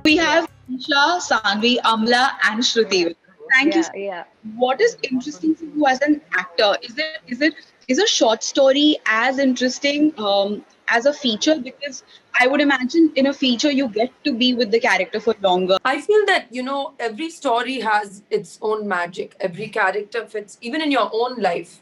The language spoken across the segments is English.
We have Eesha, Sanvee, Amala, and Shruti. Thank you. Yeah. What is interesting for you as an actor? Is a short story as interesting as a feature? Because I would imagine in a feature you get to be with the character for longer. I feel that, every story has its own magic. Every character fits, even in your own life.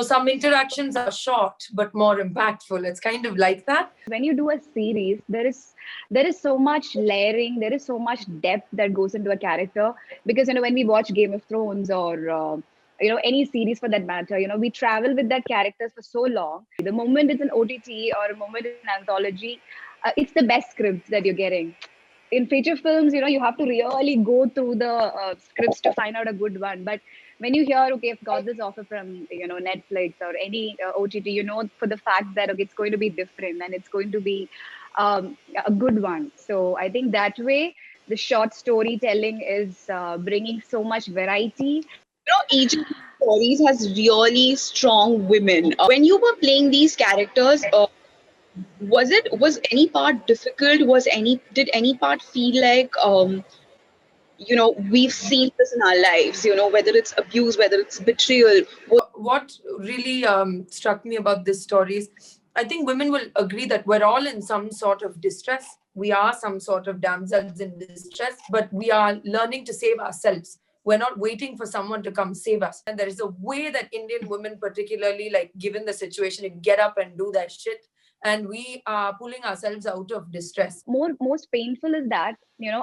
Some interactions are short but more impactful. It's kind of like that. When you do a series, there is so much layering, there is so much depth that goes into a character. Because when we watch Game of Thrones or any series for that matter, we travel with that characters for so long. The moment it's an OTT or a moment it's an anthology, it's the best scripts that you're getting. In feature films, you have to really go through the scripts to find out a good one. But when you hear, okay, I've got this offer from Netflix or any OTT, for the fact that okay, it's going to be different and it's going to be a good one. So I think that way the short storytelling is bringing so much variety. Each of the stories has really strong women. When you were playing these characters, was any part difficult? Did any part feel like we've seen this in our lives? Whether it's abuse, whether it's betrayal. What really struck me about this story is I think women will agree that we're all in some sort of distress. We are some sort of damsels in distress, but we are learning to save ourselves. We're not waiting for someone to come save us. And there is a way that Indian women, particularly, like given the situation, get up and do that shit. And we are pulling ourselves out of distress. Most painful is that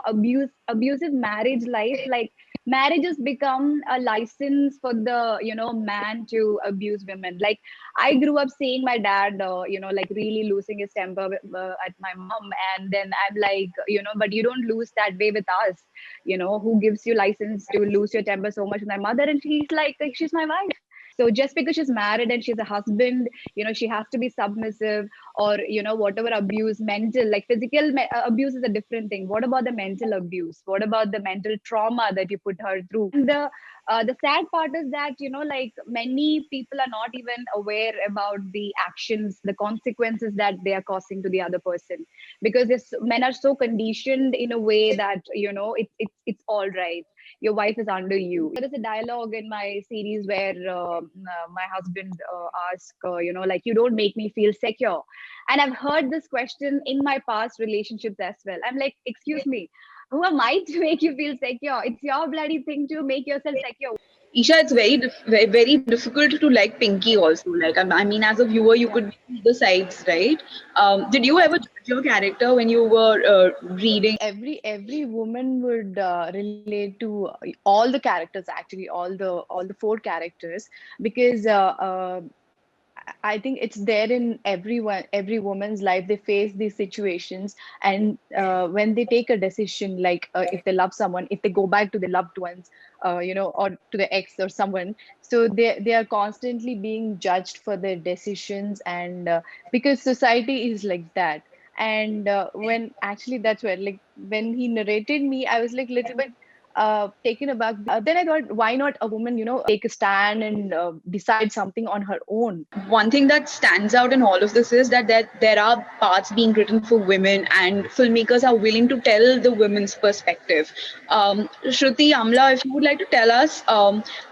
abusive marriage life, like marriages become a license for the man to abuse women. Like I grew up seeing my dad like really losing his temper at my mom, and then I'm like, but you don't lose that way with us. Who gives you license to lose your temper so much with my mother? And she's like she's my wife. So just because she's married and she's a husband, she has to be submissive, or whatever abuse, mental, like physical abuse is a different thing. What about the mental abuse? What about the mental trauma that you put her through? And the sad part is that like many people are not even aware about the actions, the consequences that they are causing to the other person, because this men are so conditioned in a way that it's all right, your wife is under you. There is a dialogue in my series where my husband asks, like, you don't make me feel secure. And I've heard this question in my past relationships as well. I'm like, excuse me, who am I to make you feel secure? It's your bloody thing to make yourself secure. Isha, it's very difficult to like Pinky also. Like, I mean, as a viewer, you could be the sides, right? Did you ever judge your character when you were reading? Every woman would relate to all the characters, actually all the four characters, because I think it's there in every woman's life. They face these situations, and when they take a decision, like if they love someone, if they go back to their loved ones, or to the ex or someone, so they are constantly being judged for their decisions, and because society is like that. And when actually that's where, like, when he narrated me, I was like little bit taken aback. Then I thought, why not a woman, take a stand and decide something on her own? One thing that stands out in all of this is that there are parts being written for women, and filmmakers are willing to tell the women's perspective. Shruti, Amla, if you would like to tell us,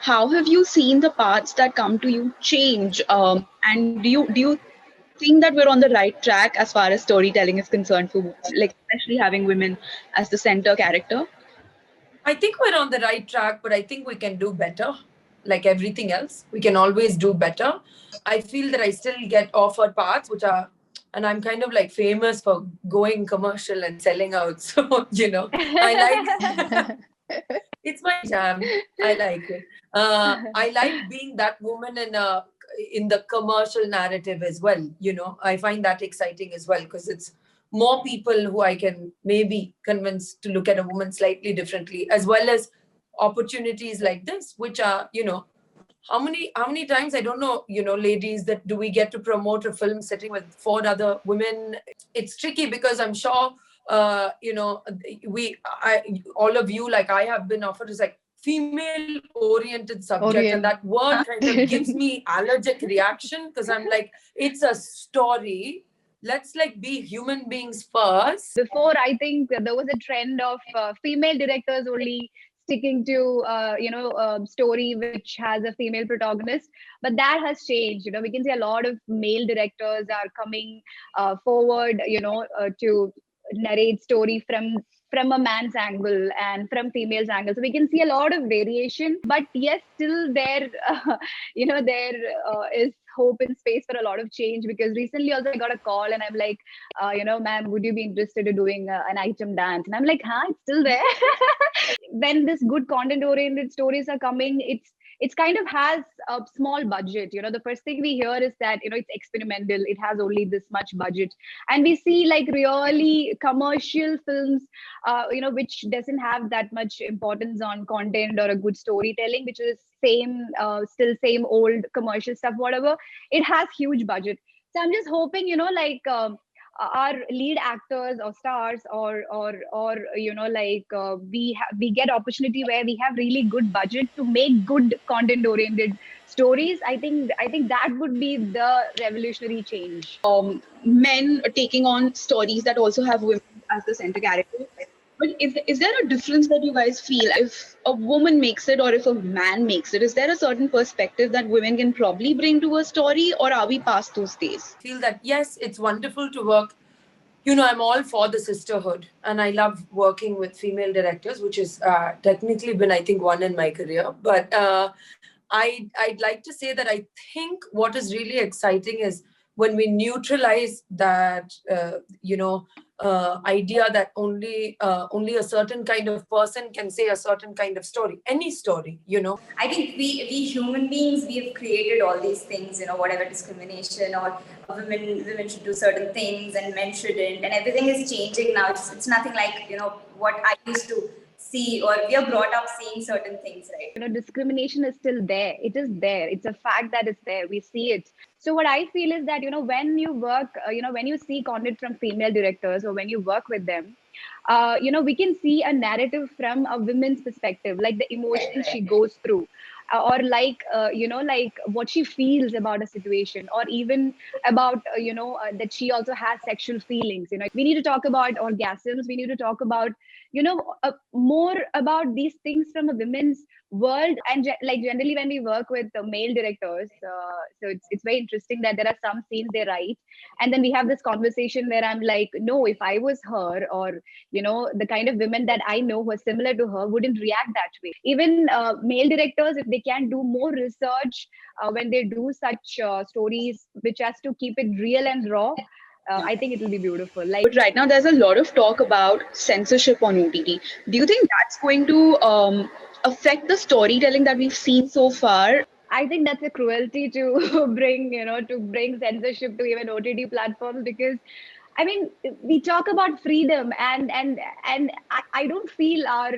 how have you seen the parts that come to you change? And do you think that we're on the right track as far as storytelling is concerned, for like especially having women as the center character? I think we're on the right track, but I think we can do better. Like everything else, we can always do better. I feel that I still get offered parts which are, and I'm kind of like famous for going commercial and selling out. So, I like, it's my jam. I like it. I like being that woman in the commercial narrative as well. I find that exciting as well, because it's more people who I can maybe convince to look at a woman slightly differently, as well as opportunities like this, which are, how many times, I don't know, ladies, that do we get to promote a film sitting with four other women? It's tricky because I'm sure, all of you, like I have been offered, is like female oriented subject, and that word kind of gives me allergic reaction, because I'm like, it's a story let's like be human beings first. Before, I think there was a trend of female directors only sticking to story which has a female protagonist, but that has changed. We can see a lot of male directors are coming forward, to narrate story from a man's angle and from female's angle, so we can see a lot of variation. But yes, still there there is hope and space for a lot of change, because recently also I got a call and I'm like, ma'am, would you be interested in doing an item dance? And I'm like, huh, it's still there. When this good content oriented stories are coming, it's kind of has a small budget. The first thing we hear is that it's experimental, it has only this much budget, and we see like really commercial films which doesn't have that much importance on content or a good storytelling, which is still same old commercial stuff, whatever. It has huge budget. So I'm just hoping, our lead actors or stars, or we get opportunity where we have really good budget to make good content oriented stories. I think that would be the revolutionary change. Men taking on stories that also have women as the center character. But is there a difference that you guys feel if a woman makes it or if a man makes it? Is there a certain perspective that women can probably bring to a story, or are we past those days? I feel that yes, it's wonderful to work. I'm all for the sisterhood, and I love working with female directors, which is technically been, I think, one in my career. But I'd like to say that I think what is really exciting is when we neutralize that, idea that only a certain kind of person can say a certain kind of story, any story. I think we human beings, we have created all these things, whatever discrimination or women should do certain things and men shouldn't, and everything is changing now. It's nothing like what I used to see, or we are brought up seeing certain things, right? Discrimination is still there. It is there. It's a fact that it's there. We see it. So what I feel is that when you work, when you see content from female directors, or when you work with them, we can see a narrative from a woman's perspective, like the emotions she goes through, or like like what she feels about a situation, or even about that she also has sexual feelings. We need to talk about orgasms. We need to talk about more about these things from a women's world. And like generally when we work with the male directors, so it's very interesting that there are some scenes they write, and then we have this conversation where I'm like, no, if I was her, or the kind of women that I know who are similar to her wouldn't react that way. Even male directors, if they can do more research when they do such stories, which has to keep it real and raw, I think it will be beautiful. But right now there's a lot of talk about censorship on OTT. Do you think that's going to affect the storytelling that we've seen so far? I think that's a cruelty to bring censorship to even OTT platforms, because I mean, we talk about freedom, and I don't feel our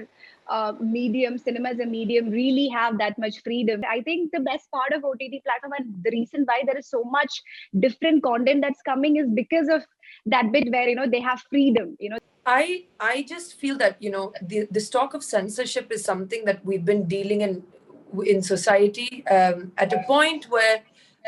medium, cinema as a medium, really have that much freedom. I think the best part of OTT platform, and the reason why there is so much different content that's coming, is because of that bit where they have freedom. I just feel that this talk of censorship is something that we've been dealing in society at a point where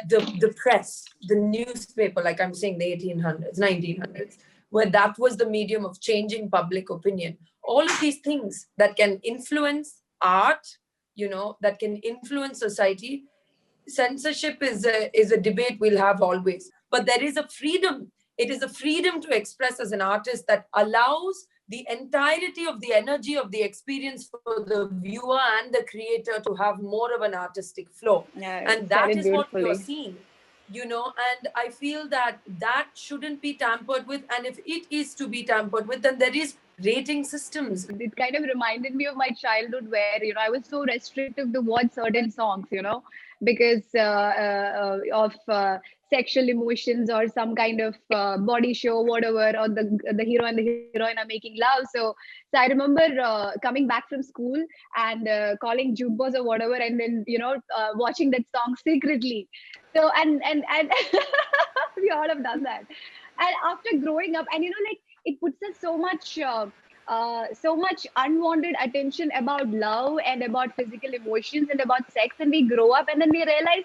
the press, the newspaper, like I'm saying, the 1800s, 1900s, where that was the medium of changing public opinion. All of these things that can influence art, that can influence society. Censorship is a debate we'll have always, but there is a freedom. It is a freedom to express as an artist that allows the entirety of the energy of the experience for the viewer and the creator to have more of an artistic flow. Yeah, And that is what you're beautifully. seeing, and I feel that shouldn't be tampered with. And if it is to be tampered with, then there is rating systems. It kind of reminded me of my childhood, where I was so restrictive to watch certain songs, because of sexual emotions, or some kind of body show, whatever, or the hero and the heroine are making love. So I remember coming back from school and calling jukebox or whatever, and then watching that song secretly. So and we all have done that. And after growing up, and like, it puts us so much so much unwanted attention about love and about physical emotions and about sex, and we grow up and then we realize,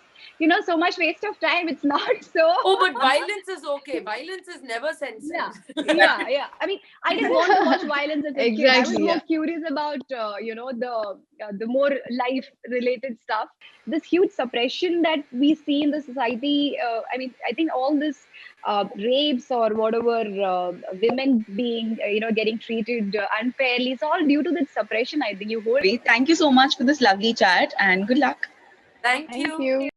so much waste of time. It's not so. Oh, but violence is okay. Violence is never censored. Yeah, yeah. I mean, I didn't want to watch violence as a kid. I was Exactly. more Yeah. curious about, the more life-related stuff. This huge suppression that we see in the society. I mean, I think all this rapes or whatever, women being, getting treated unfairly, it's all due to this suppression. I think you hold. Thank you so much for this lovely chat and good luck. Thank Thank you. you.